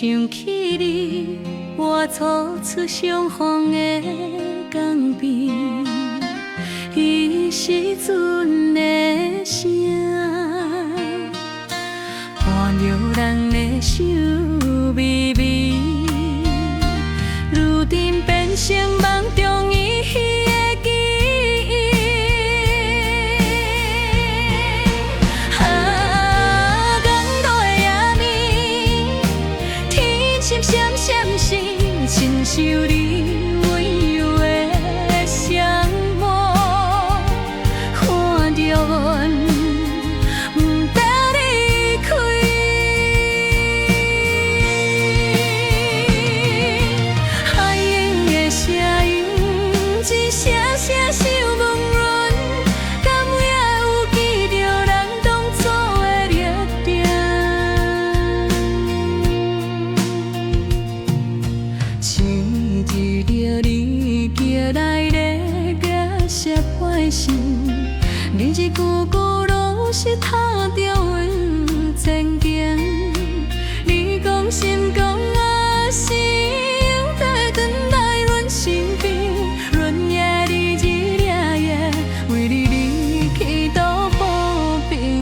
想起你，我初出相逢的港边，彼时阵的声，伴着人的手微微，如今变成梦中依稀的记忆。啊，港路的夜暝，天色闪闪闪，亲像你温柔的双目，看着阮不得离开。海涌的声音，一声声想问阮，敢也有记着咱当初的约定？想着你寄来的月色歹心，日日久久落实踏着阮前行。你讲心。